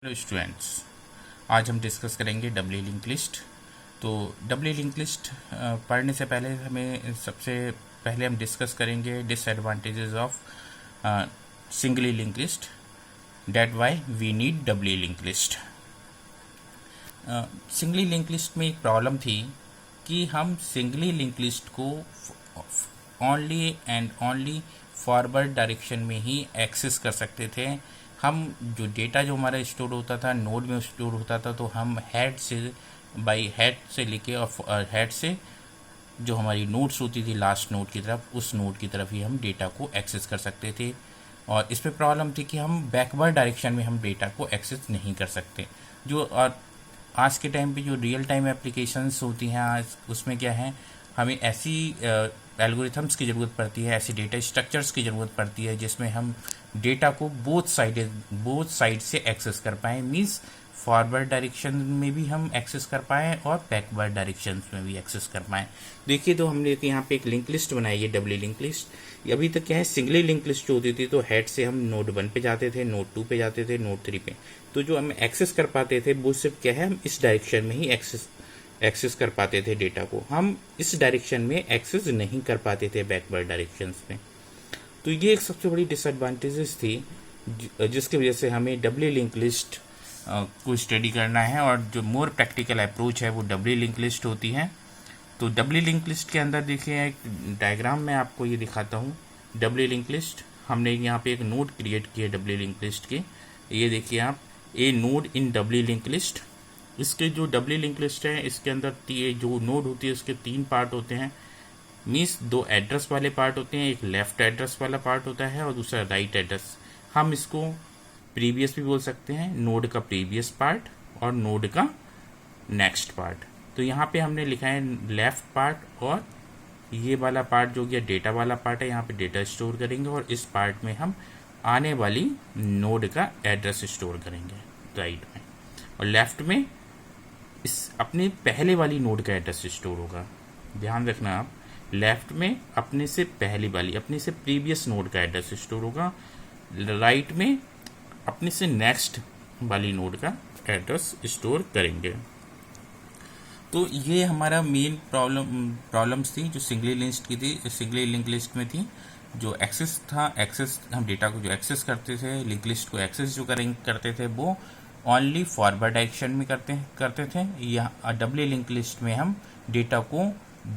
Hello students, आज हम discuss करेंगे डब्ल्यू लिंक लिस्ट। तो डब्ल्यू लिंक लिस्ट पढ़ने से पहले हमें सबसे पहले हम डिस्कस करेंगे disadvantages of singly link list, that why we need W link list. Singly link list में एक प्रॉब्लम थी कि हम सिंगली लिंक लिस्ट को only and only forward direction में ही एक्सेस कर सकते थे। हम जो डेटा जो हमारा स्टोर होता था नोड में स्टोर होता था, तो हम हेड से बाई हेड से लेके और हेड से जो हमारी नोड्स होती थी लास्ट नोड की तरफ, उस नोड की तरफ ही हम डेटा को एक्सेस कर सकते थे। और इस पर प्रॉब्लम थी कि हम बैकवर्ड डायरेक्शन में हम डेटा को एक्सेस नहीं कर सकते। जो और आज के टाइम पे जो रियल टाइम एप्लीकेशंस होती हैं आज, उसमें क्या है, हमें ऐसी एल्गोरिथम्स की ज़रूरत पड़ती है, ऐसी डेटा स्ट्रक्चर्स की ज़रूरत पड़ती है जिसमें हम डेटा को बोथ साइड से एक्सेस कर पाएँ। मीन्स फॉरवर्ड डायरेक्शन में भी हम एक्सेस कर पाएँ और बैकवर्ड डायरेक्शन में भी एक्सेस कर पाएँ। देखिए, तो हमने यहाँ पे एक लिंक लिस्ट बनाई है, डब्ल्यू लिंक लिस्ट। अभी तक क्या है, सिंगली लिंक लिस्ट जो होती थी तो हेड से हम नोड 1 पे जाते थे, नोड 2 पे जाते थे, नोड 3 पे। तो जो हम एक्सेस कर पाते थे वो सिर्फ क्या है, हम इस डायरेक्शन में ही एक्सेस कर पाते थे डेटा को। हम इस डायरेक्शन में एक्सेस नहीं कर पाते थे बैकवर्ड डायरेक्शंस में। तो ये एक सबसे बड़ी डिसएडवांटेजेस थी जिसकी वजह से हमें डब्ल्यू लिंक लिस्ट को स्टडी करना है। और जो मोर प्रैक्टिकल अप्रोच है वो डब्ल्यू लिंक लिस्ट होती है। तो डब्ल्यू लिंक लिस्ट के अंदर देखिए, एक डायग्राम में आपको ये दिखाता हूँ। डब्ल्यू लिंक लिस्ट हमने यहाँ पे एक नोड क्रिएट की है डब्ल्यू लिंक लिस्ट की। ये देखिए आप, a node in doubly link list. इसके जो डब्ल्यू लिंक लिस्ट है, इसके अंदर जो नोड होती है उसके 3 पार्ट होते हैं। मीन्स 2 एड्रेस वाले पार्ट होते हैं, एक लेफ्ट एड्रेस वाला पार्ट होता है और दूसरा राइट एड्रेस। हम इसको प्रीवियस भी बोल सकते हैं, नोड का प्रीवियस पार्ट और नोड का नेक्स्ट पार्ट। तो यहाँ पे हमने लिखा है लेफ्ट पार्ट, और ये वाला पार्ट जो कि डेटा वाला पार्ट है, यहाँ पे डेटा स्टोर करेंगे और इस पार्ट में हम आने वाली नोड का एड्रेस स्टोर करेंगे राइट में। और लेफ्ट में इस अपने पहले वाली नोड का एड्रेस स्टोर होगा। ध्यान रखना आप, लेफ्ट में अपने से पहली वाली, अपने से प्रीवियस नोड का एड्रेस स्टोर होगा। राइट में अपने से नेक्स्ट वाली नोड का एड्रेस स्टोर करेंगे। तो ये हमारा मेन प्रॉब्लम्स थी जो सिंगली लिस्ट की थी, सिंगली लिंक लिस्ट में थी। जो एक्सेस था, एक्सेस हम डेटा को जो एक्सेस करते थे, लिंक लिस्ट को एक्सेस जो करते थे वो ओनली फॉरवर्ड डायरेक्शन में करते थे। या डब्ल्यू लिंक लिस्ट में हम डेटा को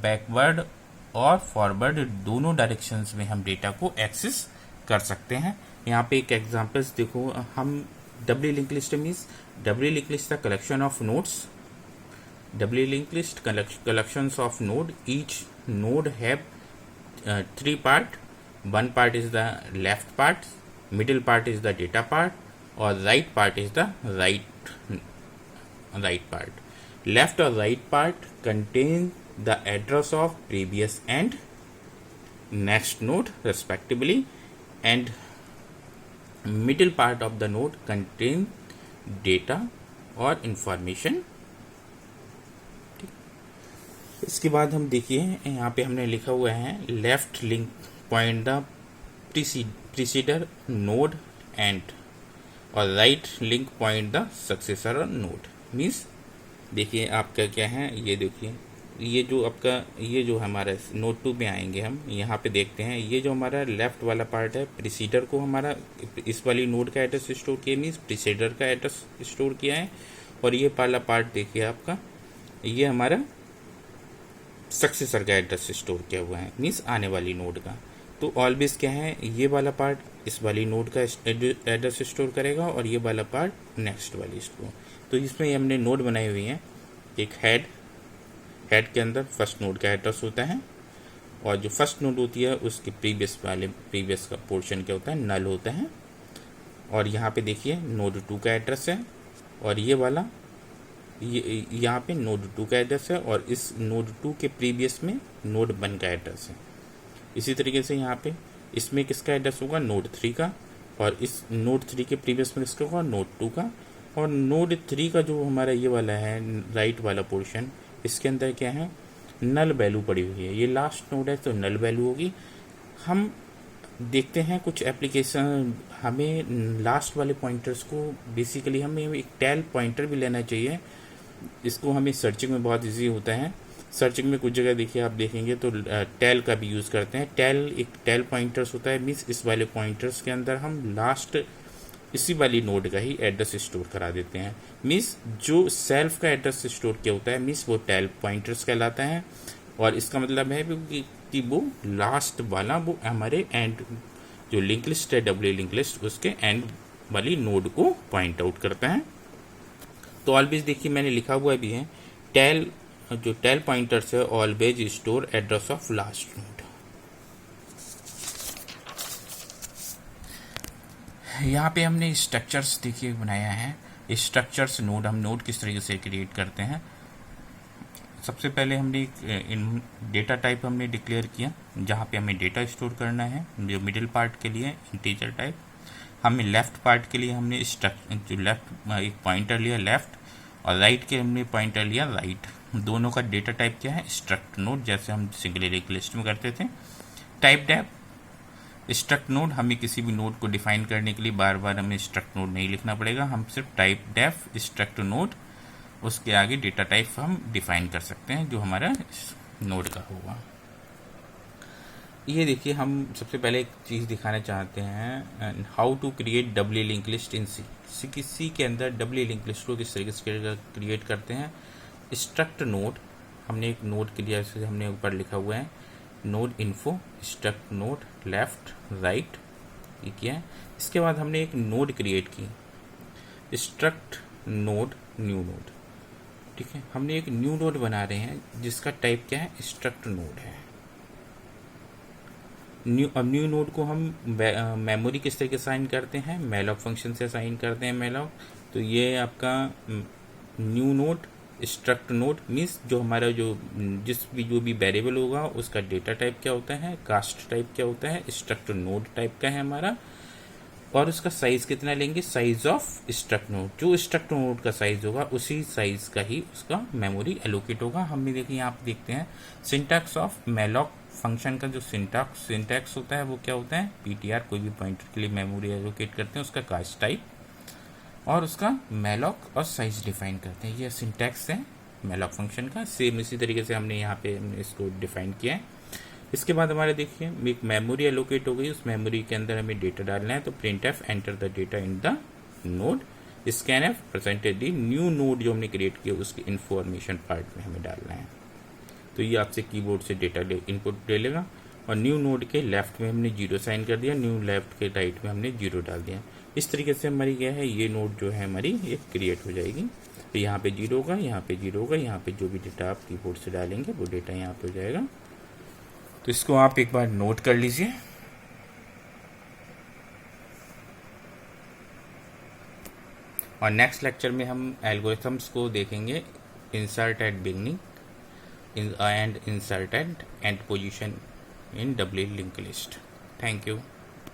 बैकवर्ड और फॉरवर्ड दोनों डायरेक्शंस में हम डेटा को एक्सेस कर सकते हैं। यहाँ पे एक एग्जांपल्स देखो, हम W link list means W link list the collection of nodes. W link list collections of node. Each node have 3 part. One part is the left part, middle part is the data part, or right part is the right part. Left or right part contain the address of previous and next node respectively, and middle part of the node contain data or information। इसके बाद हम देखिए, यहाँ पे हमने लिखा हुआ है left link point the preceder node and, और right link point the successor node. Means देखिए आपका क्या है, ये देखिए, ये जो आपका ये जो हमारा नोड 2 में आएंगे हम, यहाँ पे देखते हैं ये जो हमारा लेफ्ट वाला पार्ट है, प्रीसीडर को हमारा इस वाली नोड का एड्रेस स्टोर किया, मीन्स प्रीसीडर का एड्रेस स्टोर किया है। और ये वाला पार्ट देखिए आपका, ये हमारा सक्सेसर का एड्रेस स्टोर किया हुआ है, मीन्स आने वाली नोड का। तो ऑलवेज क्या है, ये वाला पार्ट इस वाली नोड का एड्रेस स्टोर करेगा और ये वाला पार्ट नेक्स्ट वाली स्टोर। तो इसमें हमने नोड बनाई हुई है, एक हेड के अंदर फर्स्ट नोड का एड्रेस होता है, और जो फर्स्ट नोड होती है उसके प्रीवियस का पोर्शन क्या होता है, नल होता है। और यहाँ पे देखिए नोड 2 का एड्रेस है, और ये वाला ये यहाँ पे नोड 2 का एड्रेस है, और इस नोड 2 के प्रीवियस में नोड 1 का एड्रेस है। इसी तरीके से यहाँ पे इसमें किसका एड्रेस होगा, नोड 3 का, और इस नोड 3 के प्रीवियस में किसका होगा, नोड 2 का। और नोड 3 का जो हमारा ये वाला है राइट वाला पोर्शन, इसके अंदर क्या है, नल वैल्यू पड़ी हुई है। ये लास्ट नोड है तो नल वैल्यू होगी। हम देखते हैं कुछ एप्लीकेशन। हमें लास्ट वाले पॉइंटर्स को बेसिकली हमें एक टेल पॉइंटर भी लेना चाहिए। इसको हमें सर्चिंग में बहुत इजी होता है। सर्चिंग में कुछ जगह देखिए, आप देखेंगे तो टेल का भी यूज़ करते हैं। एक टेल पॉइंटर्स होता है, मीन्स इस वाले पॉइंटर्स के अंदर हम लास्ट इसी वाली नोड का ही एड्रेस स्टोर करा देते हैं। मीन्स जो सेल्फ का एड्रेस स्टोर किया होता है, मीन्स वो टेल पॉइंटर्स कहलाता है। और इसका मतलब है कि वो लास्ट वाला वो हमारे एंड जो लिंक लिस्ट है, डब्ल्यू लिंक लिस्ट, उसके एंड वाली नोड को पॉइंट आउट करता है। तो ऑलवेज देखिए मैंने लिखा हुआ भी है, टेल जो टेल पॉइंटर्स है always store address of last node. यहाँ पे हमने स्ट्रक्चर्स देखिए बनाया है। स्ट्रक्चर्स नोड, हम नोड किस तरीके से क्रिएट करते हैं। सबसे पहले हमने इन डेटा टाइप हमने डिक्लेयर किया, जहाँ पे हमें डेटा स्टोर करना है। जो मिडिल पार्ट के लिए इंटीजर टाइप, हमें लेफ्ट पार्ट के लिए हमने जो लेफ्ट एक पॉइंटर लिया लेफ्ट, और राइट के हमने पॉइंटर लिया राइट। दोनों का डेटा टाइप क्या है, स्ट्रक्ट नोड, जैसे हम सिंगल लिंक लिस्ट में करते थे। टाइप डेफ स्ट्रक्ट नोड, हमें किसी भी नोड को डिफाइन करने के लिए बार बार हमें स्ट्रक्ट नोड नहीं लिखना पड़ेगा, हम सिर्फ टाइप डेफ स्ट्रक्ट नोड, उसके आगे डेटा टाइप हम डिफाइन कर सकते हैं जो हमारा नोड का होगा। ये देखिए, हम सबसे पहले एक चीज़ दिखाना चाहते हैं, how to create doubly link list in C के अंदर डब्ल्यू लिंक लिस्ट को किस तरीके से क्रिएट करते हैं। स्ट्रक्ट नोड, हमने एक नोड के लिए जैसे हमने ऊपर लिखा हुआ है node info struct node left right, ये किया है। इसके बाद हमने एक नोड क्रिएट की स्ट्रक्ट नोड न्यू नोड, ठीक है। हमने एक न्यू नोड बना रहे हैं जिसका टाइप क्या है, स्ट्रक्ट नोड है। न्यू नोड को हम मेमोरी किस तरीके से असाइन करते हैं, मैलॉक फंक्शन से असाइन करते हैं मैलॉक। तो ये आपका new node struct node means जो हमारा जो भी वेरिएबल होगा उसका डेटा टाइप क्या होता है, कास्ट टाइप क्या होता है, स्ट्रक्ट नोड टाइप का है हमारा। और उसका साइज कितना लेंगे, साइज ऑफ स्ट्रक्ट नोड, जो स्ट्रक्ट नोड का साइज होगा उसी साइज का ही उसका मेमोरी एलोकेट होगा। हम भी देखिए, आप देखते हैं सिंटैक्स ऑफ मैलॉक फंक्शन का जो सिंटैक्स होता है वो क्या होता है, पीटीआर, कोई भी पॉइंटर के लिए मेमोरी एलोकेट करते हैं, उसका कास्ट टाइप और उसका मैलॉक और साइज डिफाइन करते हैं। ये सिंटैक्स है मैलॉक फंक्शन का। सेम इसी तरीके से हमने यहाँ पे इसको डिफाइन किया है। इसके बाद हमारे देखिए एक मेमोरी एलोकेट हो गई, उस मेमोरी के अंदर हमें डेटा डालना है। तो print F enter the data in the node, scan F presented the new node जो हमने क्रिएट किया उसके इन्फॉर्मेशन पार्ट में हमें डालना है। तो ये आपसे कीबोर्ड से डेटा इनपुट ले लेगा। और न्यू नोड के लेफ्ट में हमने 0 साइन कर दिया, न्यू लेफ्ट के राइट में हमने 0 डाल दिया। इस तरीके से हमारी क्या है, ये नोड जो है हमारी ये क्रिएट हो जाएगी। तो यहाँ पे 0 होगा, यहाँ पे 0 होगा, यहाँ पे जो भी डेटा आप कीबोर्ड से डालेंगे वो डेटा यहाँ पे हो जाएगा। तो इसको आप एक बार नोट कर लीजिए। और नेक्स्ट लेक्चर में हम एल्गोरिथम्स को देखेंगे, insert at beginning and insert at end position in double linked list. Thank you.